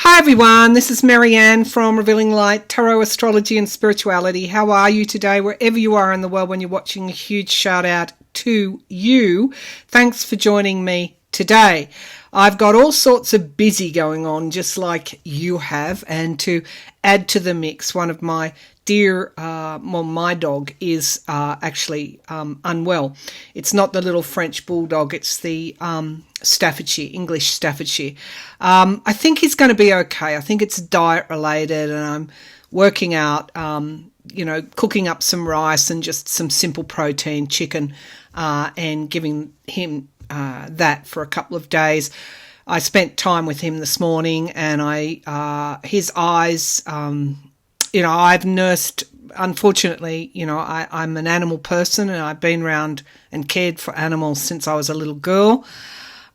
Hi everyone, this is Marianne from Revealing Light, Tarot, Astrology and Spirituality. How are you today? Wherever you are in the world when you're watching, a huge shout out to you. Thanks for joining me today. I've got all sorts of busy going on just like you have, and to add to the mix, one of my my dog is actually unwell. It's not the little French bulldog, it's the Staffordshire, English Staffordshire. I think he's going to be okay. I think it's diet related, and I'm working out, cooking up some rice and just some simple protein, chicken, and giving him that for a couple of days. I spent time with him this morning, and his eyes, I've nursed, unfortunately, I'm an animal person, and I've been around and cared for animals since I was a little girl.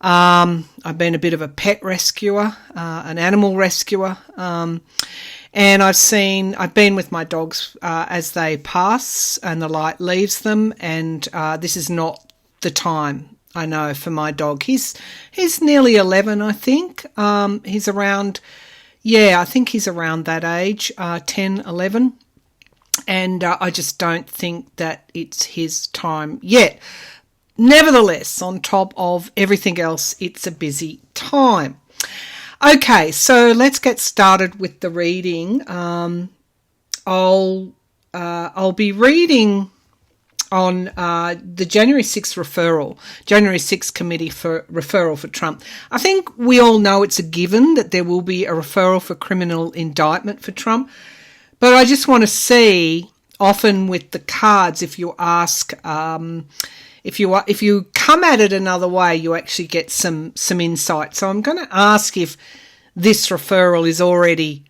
I've been a bit of a pet rescuer, an animal rescuer, and I've been with my dogs as they pass and the light leaves them, and this is not the time, I know, for my dog. He's nearly 11, I think. He's around, I think he's around that age, 10, 11, and I just don't think that it's his time yet. Nevertheless, on top of everything else, it's a busy time. Okay, so let's get started with the reading. I'll be reading on the January 6th January 6th committee for referral for Trump. I think we all know it's a given that there will be a referral for criminal indictment for Trump, but I just want to see, often with the cards, if you ask, if you come at it another way, you actually get some insight. So I'm going to ask if this referral is already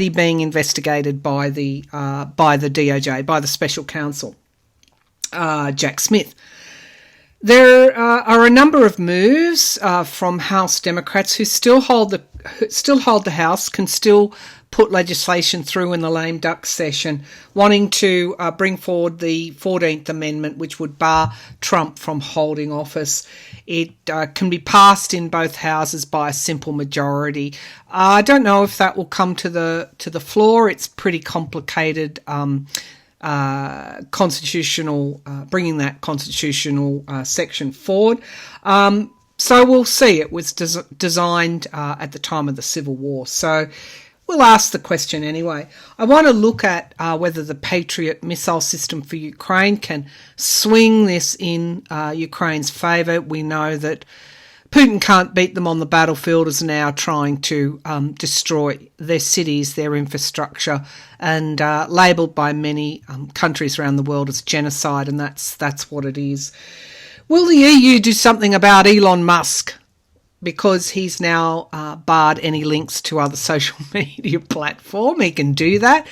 being investigated by the DOJ, by the special counsel, Jack Smith. There are a number of moves from House Democrats who still hold the House, can still put legislation through in the lame duck session, wanting to bring forward the 14th Amendment, which would bar Trump from holding office. It can be passed in both houses by a simple majority. I don't know if that will come to the floor. It's pretty complicated. Constitutional, bringing that constitutional section forward. So we'll see. It was designed at the time of the Civil War. So we'll ask the question anyway. I want to look at whether the Patriot missile system for Ukraine can swing this in Ukraine's favour. We know that Putin can't beat them on the battlefield, is now trying to destroy their cities, their infrastructure, and labelled by many countries around the world as genocide, and that's what it is. Will the EU do something about Elon Musk? Because he's now barred any links to other social media platform. He can do that.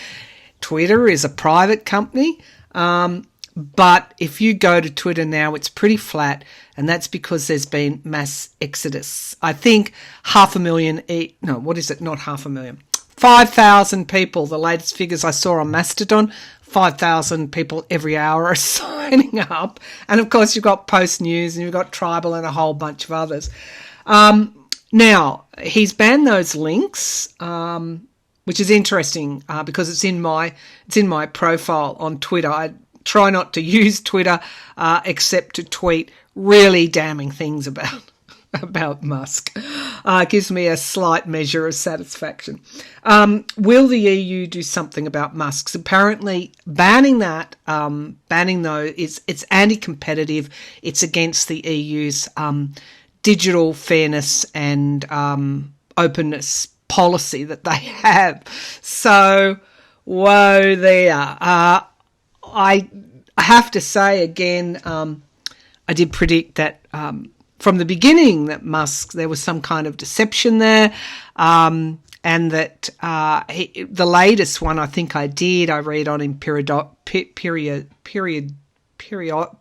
Twitter is a private company. But if you go to Twitter now, it's pretty flat, and that's because there's been mass exodus. I think 5,000 people, the latest figures I saw on Mastodon, 5,000 people every hour are signing up. And of course, you've got Post News and you've got Tribal and a whole bunch of others. Now, he's banned those links, which is interesting because it's in my profile on Twitter. I try not to use Twitter except to tweet really damning things about Musk. It gives me a slight measure of satisfaction. Will the EU do something about Musk's? Apparently, banning those, it's anti-competitive. It's against the EU's digital fairness and openness policy that they have. So, whoa there. I have to say again, I did predict that from the beginning that Musk, there was some kind of deception there, and that the latest one I think I read on him period,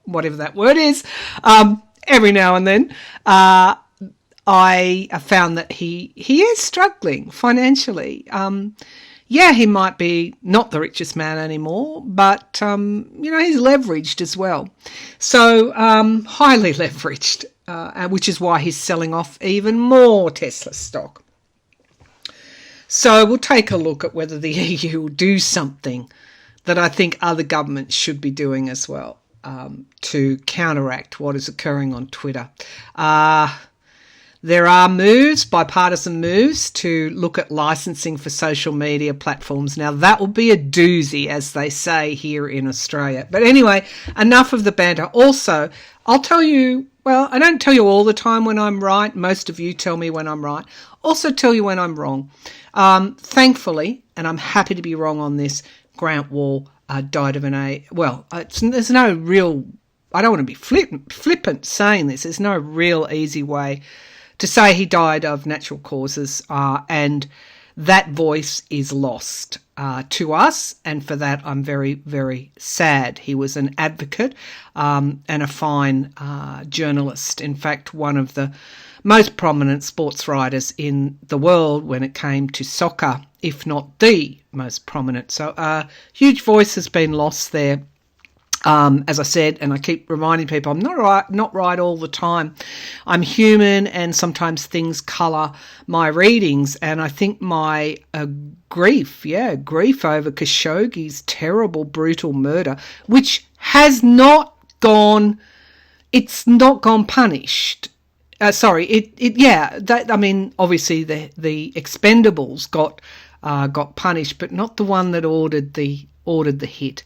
whatever that word is, every now and then, I found that he is struggling financially. He might be not the richest man anymore, but, he's leveraged as well. So, highly leveraged, which is why he's selling off even more Tesla stock. So we'll take a look at whether the EU will do something that I think other governments should be doing as well, to counteract what is occurring on Twitter. There are moves, bipartisan moves, to look at licensing for social media platforms. Now, that will be a doozy, as they say here in Australia. But anyway, enough of the banter. Also, I'll tell you, well, I don't tell you all the time when I'm right. Most of you tell me when I'm right. Also tell you when I'm wrong. Thankfully, and I'm happy to be wrong on this, Grant Wall died of there's no real, I don't want to be flippant saying this. There's no real easy way to say he died of natural causes, and that voice is lost to us, and for that I'm very, very sad. He was an advocate and a fine journalist. In fact, one of the most prominent sports writers in the world when it came to soccer, if not the most prominent. So a huge voice has been lost there. As I said, and I keep reminding people, I'm not right all the time. I'm human, and sometimes things colour my readings. And I think my grief over Khashoggi's terrible, brutal murder, which has not gone, it's not gone punished. Obviously the Expendables got punished, but not the one that ordered the hit.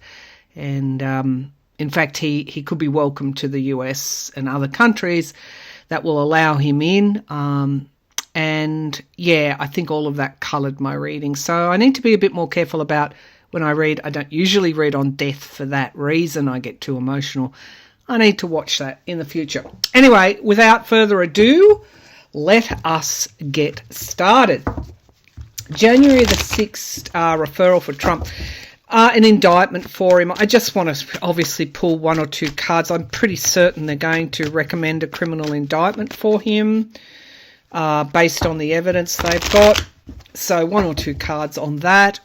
And in fact, he could be welcome to the US and other countries that will allow him in. I think all of that coloured my reading. So I need to be a bit more careful about when I read. I don't usually read on death for that reason. I get too emotional. I need to watch that in the future. Anyway, without further ado, let us get started. January the 6th, referral for Trump. An indictment for him. I just want to obviously pull one or two cards. I'm pretty certain they're going to recommend a criminal indictment for him based on the evidence they've got. So one or two cards on that.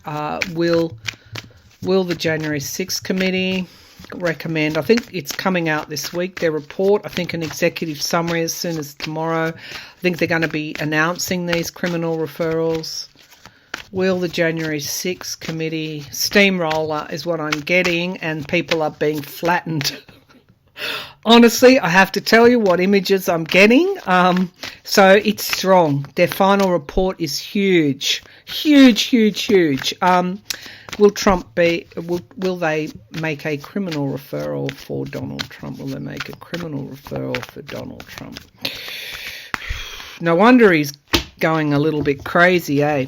Will the January 6th committee recommend? I think it's coming out this week, their report. I think an executive summary as soon as tomorrow. I think they're going to be announcing these criminal referrals. Will the January 6th committee steamroller is what I'm getting, and people are being flattened. Honestly, I have to tell you what images I'm getting. So it's strong. Their final report is huge. Huge. Will they make a criminal referral for Donald Trump? Will they make a criminal referral for Donald Trump? No wonder he's going a little bit crazy, eh?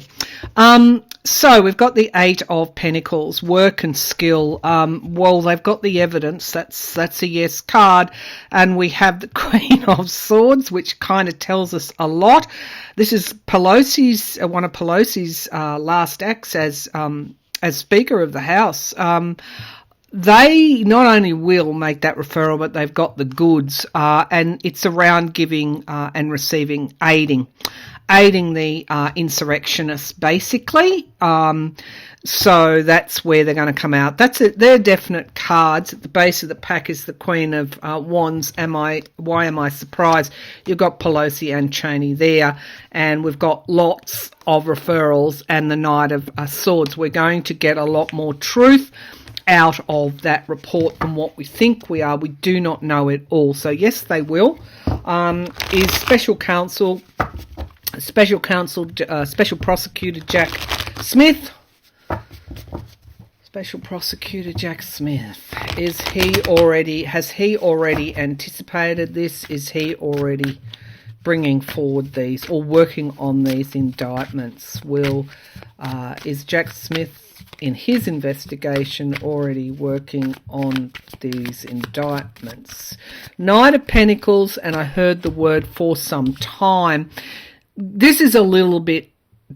So we've got the Eight of Pentacles, work and skill. They've got the evidence. That's a yes card. And we have the Queen of Swords, which kind of tells us a lot. This is Pelosi's, one of Pelosi's last acts as Speaker of the House. They not only will make that referral, but they've got the goods, and it's around giving and receiving, aiding the insurrectionists, basically. So that's where they're going to come out. That's it. They're definite cards. At the base of the pack is the Queen of Wands. Why am I surprised? You've got Pelosi and Cheney there, and we've got lots of referrals and the Knight of Swords. We're going to get a lot more truth out of that report than what we think we are. We do not know it all. So yes, they will. Is Special Prosecutor Jack Smith. Special Prosecutor Jack Smith. Has he already anticipated this? Is he already bringing forward these or working on these indictments? Is Jack Smith in his investigation already working on these indictments? Knight of Pentacles, and I heard the word for some time. This is a little bit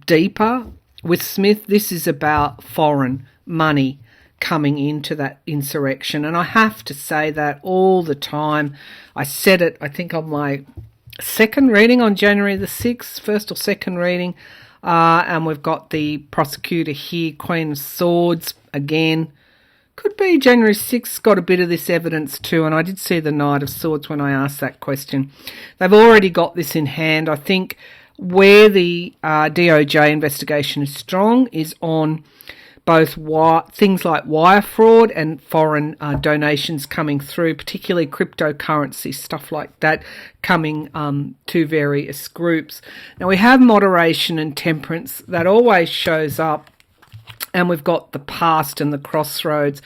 deeper with Smith. This is about foreign money coming into that insurrection. And I have to say that all the time. I said it, I think, on my second reading on January the 6th, first or second reading. And we've got the prosecutor here, Queen of Swords, again. Could be January 6th, got a bit of this evidence too, and I did see the Knight of Swords when I asked that question. They've already got this in hand. I think where the DOJ investigation is strong is on both things like wire fraud and foreign donations coming through, particularly cryptocurrency, stuff like that, coming to various groups. Now, we have moderation and temperance. That always shows up. And we've got the past and the crossroads.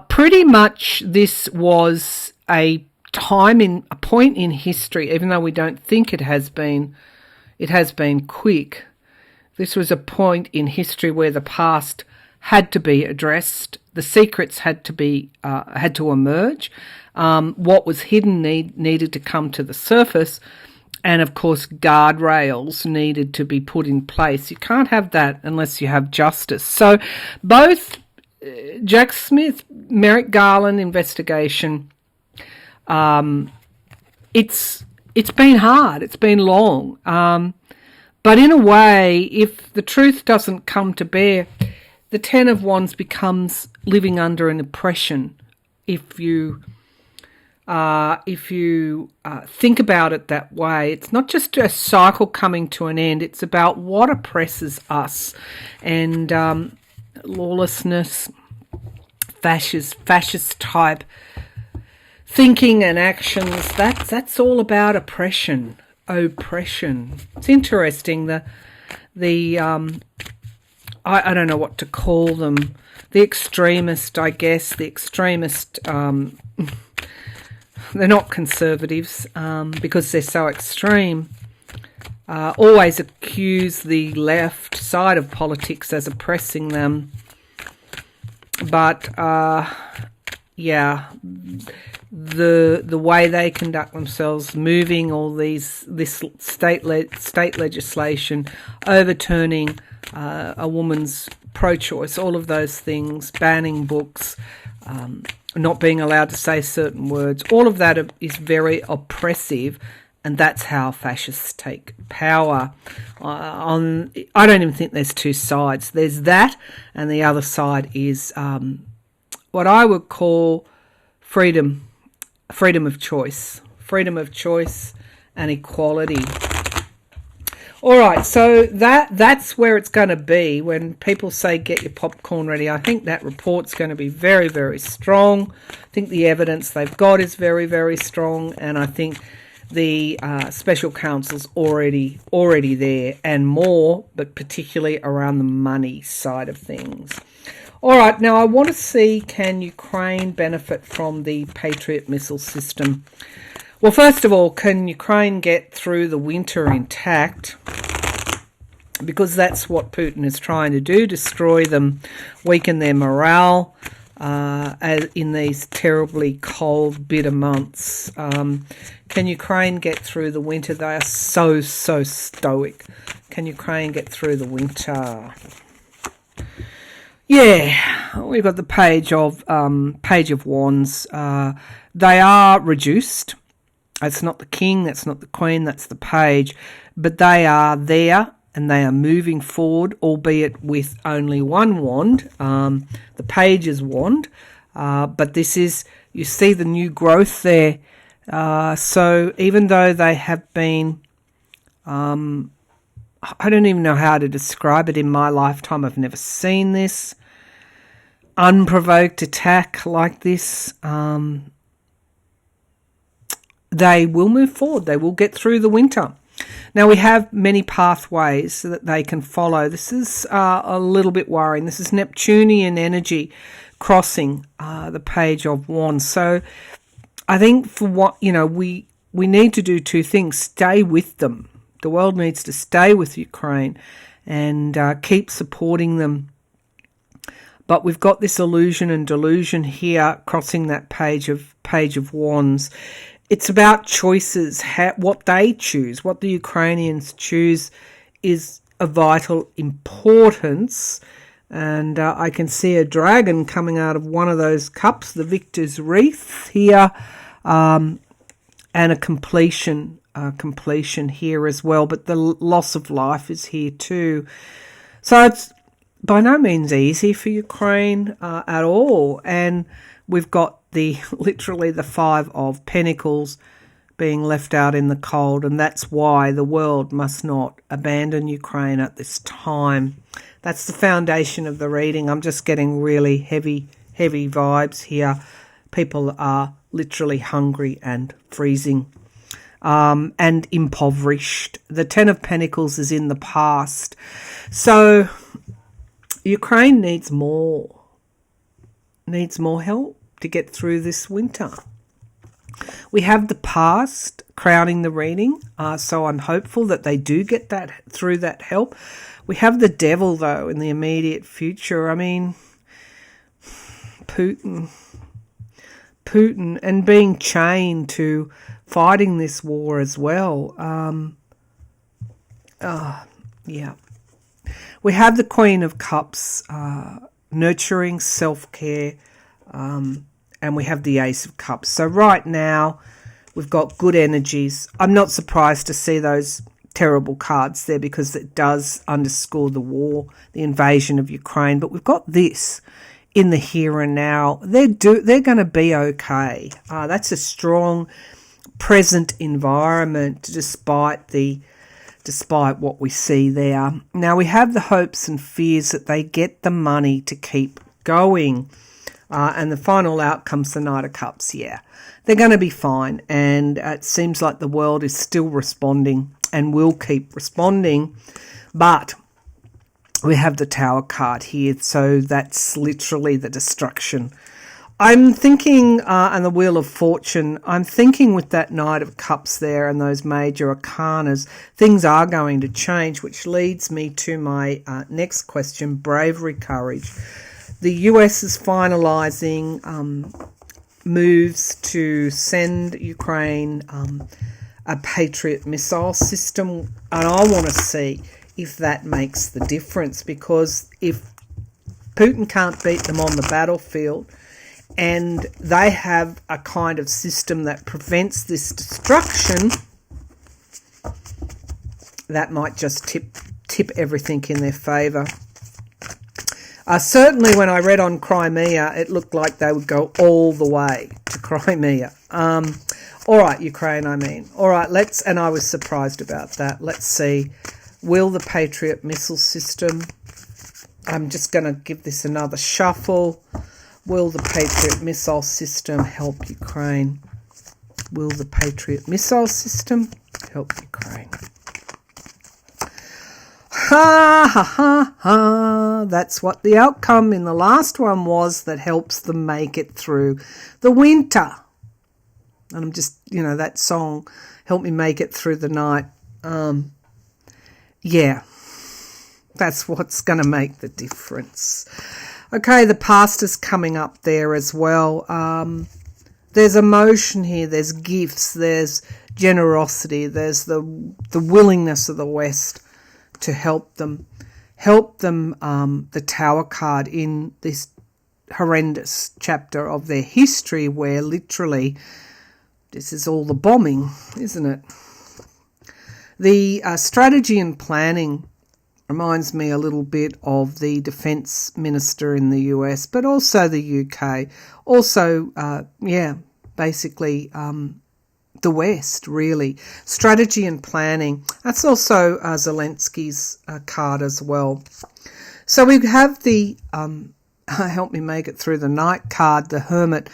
Pretty much this was a point in history, even though we don't think it has been quick. This was a point in history where the past had to be addressed. The secrets had to emerge. What was hidden needed to come to the surface. And, of course, guardrails needed to be put in place. You can't have that unless you have justice. So both Jack Smith, Merrick Garland investigation, it's been hard. It's been long. But in a way, if the truth doesn't come to bear, the Ten of Wands becomes living under an oppression. If you think about it that way, it's not just a cycle coming to an end. It's about what oppresses us, and lawlessness, fascist type thinking and actions. That's all about oppression. It's interesting. I don't know what to call them. The extremist, I guess. The extremist. They're not conservatives because they're so extreme. Always accuse the left side of politics as oppressing them. But the way they conduct themselves, moving all this state legislation, overturning a woman's pro-choice, all of those things, banning books, not being allowed to say certain words, all of that is very oppressive, and that's how fascists take power. I don't even think there's two sides. There's that, and the other side is what I would call freedom of choice and equality. All right, so that's where it's going to be when people say get your popcorn ready. I think that report's going to be very, very strong. I think the evidence they've got is very, very strong, and I think the special counsel's already there and more, but particularly around the money side of things. All right, now I want to see, can Ukraine benefit from the Patriot missile system? Well, first of all, can Ukraine get through the winter intact? Because that's what Putin is trying to do, destroy them, weaken their morale in these terribly cold, bitter months. Can Ukraine get through the winter? They are so stoic. Can Ukraine get through the winter? Yeah, we've got the Page of Wands. They are reduced. It's not the king, that's not the queen, that's the page. But they are there and they are moving forward, albeit with only one wand, the page's wand. But this is, you see the new growth there. So even though they have been, I don't even know how to describe it in my lifetime. I've never seen this unprovoked attack like this. They will move forward. They will get through the winter. Now, we have many pathways that they can follow. This is a little bit worrying. This is Neptunian energy crossing the Page of Wands. So I think for what, we need to do two things. Stay with them. The world needs to stay with Ukraine and keep supporting them. But we've got this illusion and delusion here crossing that Page of Wands. It's about choices. What they choose, what the Ukrainians choose, is of vital importance. And I can see a dragon coming out of one of those cups, the victor's wreath here, and a completion here as well. But the loss of life is here too. So it's by no means easy for Ukraine at all. And we've got literally the Five of Pentacles being left out in the cold, and that's why the world must not abandon Ukraine at this time. That's the foundation of the reading. I'm just getting really heavy vibes here. People are literally hungry and freezing and impoverished. The Ten of Pentacles is in the past. So Ukraine needs more help to get through this winter. We have the past crowning the reading, so I'm hopeful that they do get that through that help. We have the devil, though, in the immediate future. I mean, Putin, and being chained to fighting this war as well. Yeah. We have the Queen of Cups, nurturing, self-care, and we have the Ace of Cups. So right now, we've got good energies. I'm not surprised to see those terrible cards there because it does underscore the war, the invasion of Ukraine. But we've got this in the here and now. They're going to be okay. That's a strong present environment despite what we see there. Now we have the hopes and fears that they get the money to keep going. And the final outcome's the Knight of Cups. Yeah, they're going to be fine. And it seems like the world is still responding and will keep responding. But we have the Tower card here. So that's literally the destruction. I'm thinking, and the Wheel of Fortune, I'm thinking with that Knight of Cups there and those major arcanas, things are going to change, which leads me to my next question, bravery, courage. The US is finalising moves to send Ukraine a Patriot missile system, and I want to see if that makes the difference, because if Putin can't beat them on the battlefield and they have a kind of system that prevents this destruction, that might just tip everything in their favour. Certainly when I read on Crimea, it looked like they would go all the way to Crimea. All right, Ukraine, I mean. All right, and I was surprised about that. Let's see. Will the Patriot missile system, I'm just going to give this another shuffle. Will the Patriot missile system help Ukraine? Will the Patriot missile system help Ukraine? Ha, ha, ha, ha. That's what the outcome in the last one was, that helps them make it through the winter. And I'm just, that song, Help Me Make It Through the Night. Yeah, that's what's going to make the difference. Okay, the past is coming up there as well. There's emotion here, there's gifts, there's generosity, there's the willingness of the West to help them, the Tower card in this horrendous chapter of their history where literally this is all the bombing, isn't it? The strategy and planning reminds me a little bit of the defence minister in the US, but also the UK. Also, basically the West, really. Strategy and planning. That's also Zelensky's card as well. So we have the Help Me Make It Through the Night card, the Hermit,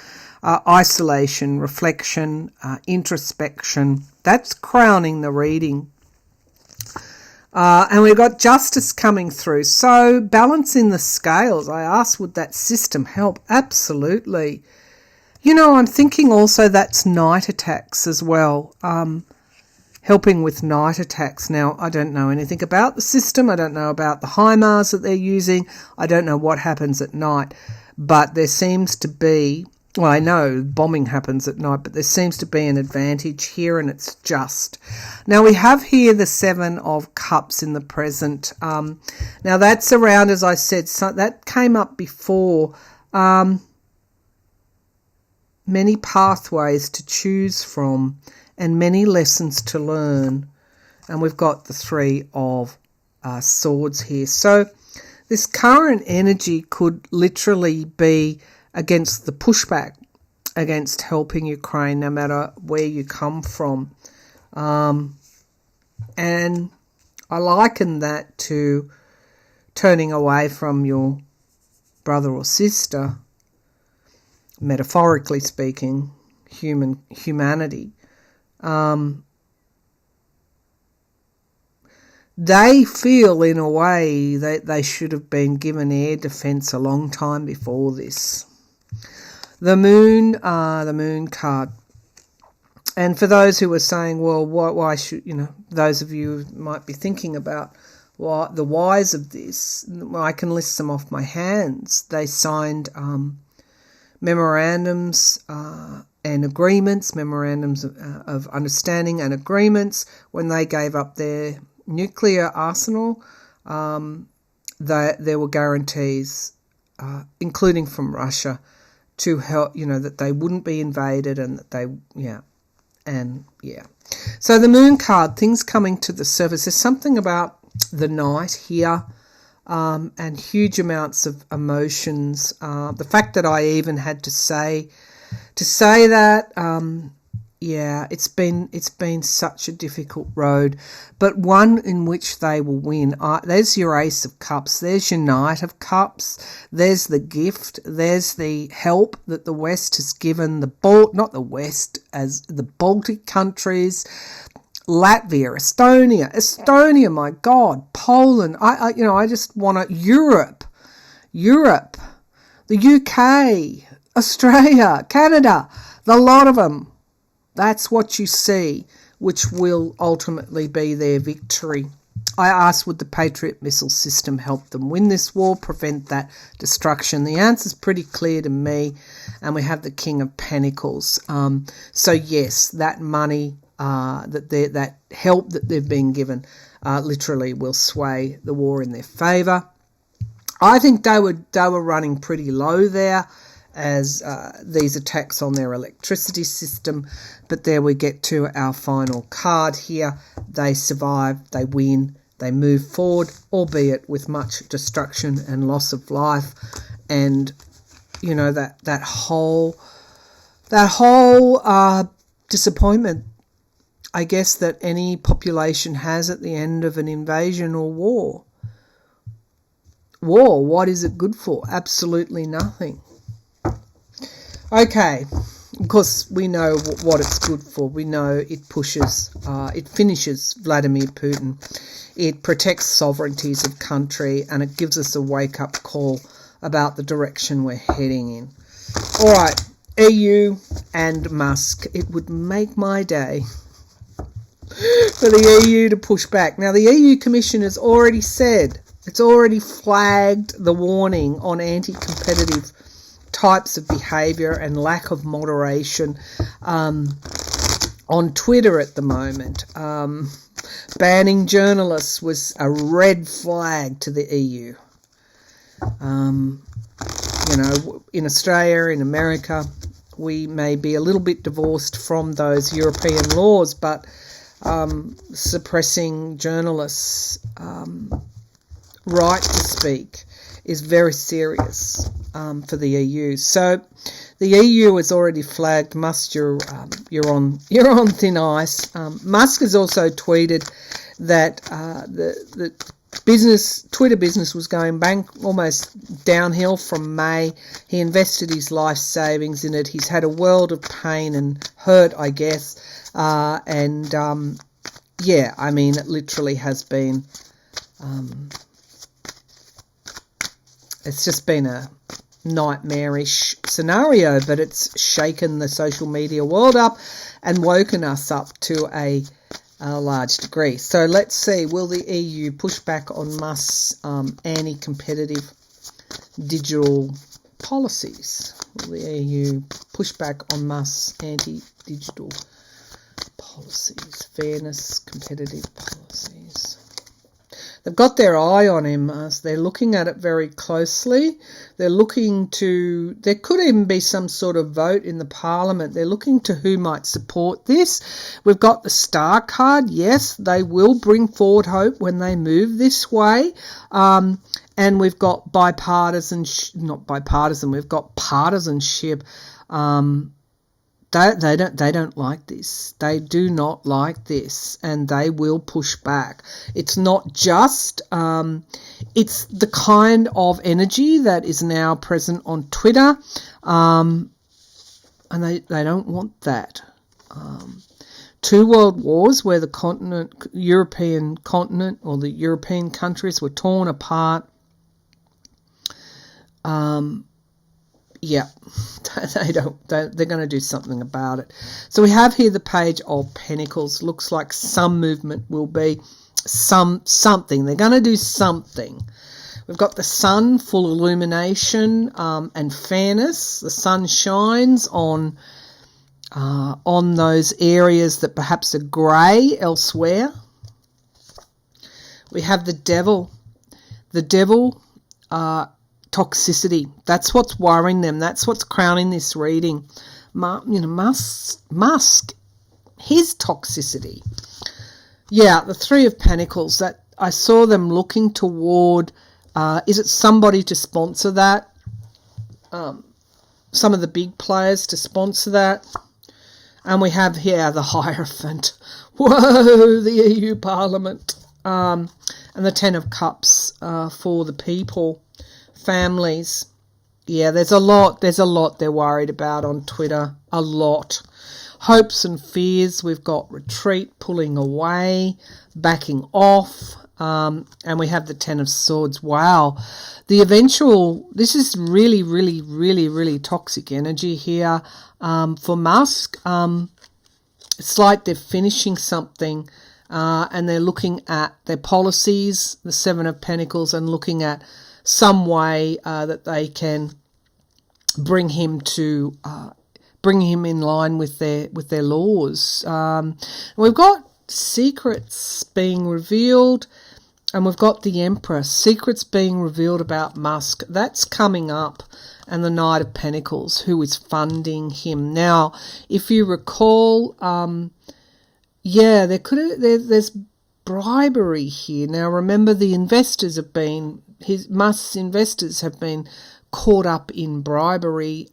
isolation, reflection, introspection. That's crowning the reading. And we've got justice coming through. So balancing the scales. I asked, would that system help? Absolutely. I'm thinking also that's night attacks as well. Helping with night attacks. Now, I don't know anything about the system. I don't know about the HIMARS that they're using. I don't know what happens at night. But there seems to be, well, I know bombing happens at night, but there seems to be an advantage here, and it's just. Now, we have here the Seven of Cups in the present. Now, that's around, as I said, so that came up before. Many pathways to choose from and many lessons to learn. And we've got the Three of Swords here. So this current energy could literally be against the pushback against helping Ukraine, no matter where you come from. And I liken that to turning away from your brother or sister, metaphorically speaking, humanity. They feel, in a way, that they should have been given air defence a long time before this. The moon card. And for those who are saying, well, why should, those of you who might be thinking about the whys of this, I can list them off my hands. They signed memorandums and agreements, memorandums of understanding and agreements when they gave up their nuclear arsenal. There were guarantees, including from Russia, to help, that they wouldn't be invaded and that they, So the moon card, things coming to the surface. There's something about the night here, and huge amounts of emotions. The fact that I even had to say that, it's been such a difficult road, but one in which they will win. There's your Ace of Cups, there's your Knight of Cups, there's the gift, there's the help that the West has given not the West, as the Baltic countries, Latvia, Estonia, my God, Poland. I just want Europe, the UK, Australia, Canada, the lot of them. That's what you see, which will ultimately be their victory. I asked, would the Patriot missile system help them win this war, prevent that destruction? The answer's pretty clear to me, and we have the King of Pentacles. So yes, that money, that help that they've been given, literally will sway the war in their favour. I think they were running pretty low there, as these attacks on their electricity system. But there we get to our final card here. They survive, they win, they move forward, albeit with much destruction and loss of life. And, that whole disappointment, I guess, that any population has at the end of an invasion or war. War, what is it good for? Absolutely nothing. Okay, of course we know what it's good for. We know it finishes Vladimir Putin. It protects sovereignties of country, and it gives us a wake-up call about the direction we're heading in. All right, EU and Musk. It would make my day for the EU to push back. Now, the EU Commission has already said, it's already flagged the warning on anti-competitive types of behaviour and lack of moderation on Twitter at the moment. Banning journalists was a red flag to the EU. In Australia, in America, we may be a little bit divorced from those European laws, but suppressing journalists' right to speak is very serious for the EU. So the EU has already flagged Musk. You're on thin ice. Musk has also tweeted that the Twitter business was going almost downhill from May. He invested his life savings in it. He's had a world of pain and hurt, I guess. It literally has been. It's just been a nightmarish scenario, but it's shaken the social media world up and woken us up to a large degree. So let's see, will the EU push back on Musk's anti-competitive digital policies? Will the EU push back on Musk's anti-digital policies, fairness, competitive policies? They've got their eye on him. They're looking at it very closely. There could even be some sort of vote in the parliament. They're looking to who might support this. We've got the star card. Yes, they will bring forward hope when they move this way. And we've got we've got partisanship. They don't like this. They do not like this, and they will push back. It's not just it's the kind of energy that is now present on Twitter, and they don't want that. Two world wars where the European continent or the European countries were torn apart. Yeah, they're going to do something about it. So we have here the Page of Pentacles. Looks like some movement will be something. They're going to do something. We've got the sun, full illumination and fairness. The sun shines on those areas that perhaps are grey elsewhere. We have the devil. The devil, toxicity. That's what's worrying them. That's what's crowning this reading. Musk, his toxicity. Yeah, the Three of Pentacles. That I saw them looking toward. Is it somebody to sponsor that? Some of the big players to sponsor that. And we have here the Hierophant. Whoa, the EU Parliament. And the Ten of Cups for the people. Families. Yeah, there's a lot they're worried about on Twitter. A lot. Hopes and fears. We've got retreat, pulling away, backing off, and we have the Ten of Swords. Wow. This is really, really, really, really toxic energy here for Musk. It's like they're finishing something and they're looking at their policies, the Seven of Pentacles, and looking at some way that they can bring him in line with their laws. We've got secrets being revealed, and we've got the Emperor. Secrets being revealed about Musk. That's coming up, and the Knight of Pentacles, who is funding him. Now, if you recall, there's bribery here. Now, remember, the investors Musk's investors have been caught up in bribery.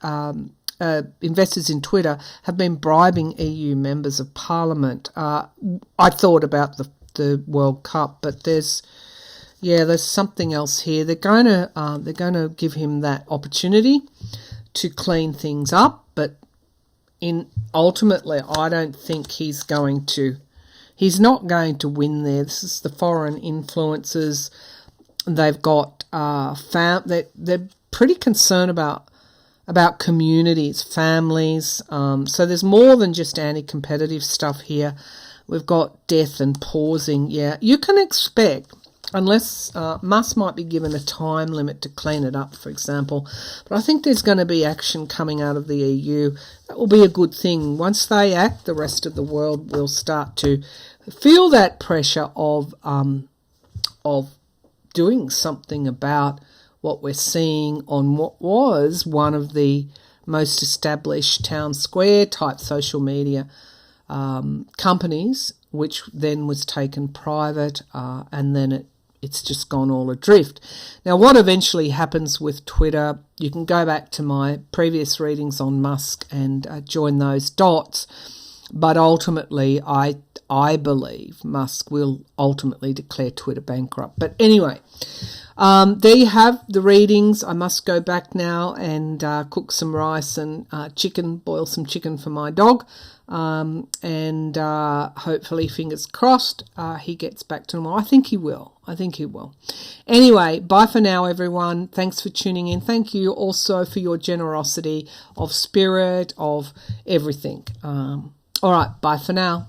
Investors in Twitter have been bribing EU members of Parliament. I thought about the World Cup, but there's something else here. They're going to give him that opportunity to clean things up, but ultimately, I don't think he's not going to win there. This is the foreign influences. They've got they're pretty concerned about communities, families. So there's more than just anti-competitive stuff here. We've got death and pausing. Yeah, you can expect, unless Musk might be given a time limit to clean it up, for example. But I think there's going to be action coming out of the EU. That will be a good thing. Once they act, the rest of the world will start to feel that pressure of doing something about what we're seeing on what was one of the most established town square type social media companies, which then was taken private, and then it's just gone all adrift. Now, what eventually happens with Twitter, you can go back to my previous readings on Musk and join those dots, but ultimately I believe Musk will ultimately declare Twitter bankrupt. But anyway, there you have the readings. I must go back now and cook some rice and chicken, boil some chicken for my dog. And hopefully, fingers crossed, he gets back to normal. I think he will. Anyway, bye for now, everyone. Thanks for tuning in. Thank you also for your generosity of spirit, of everything. All right, bye for now.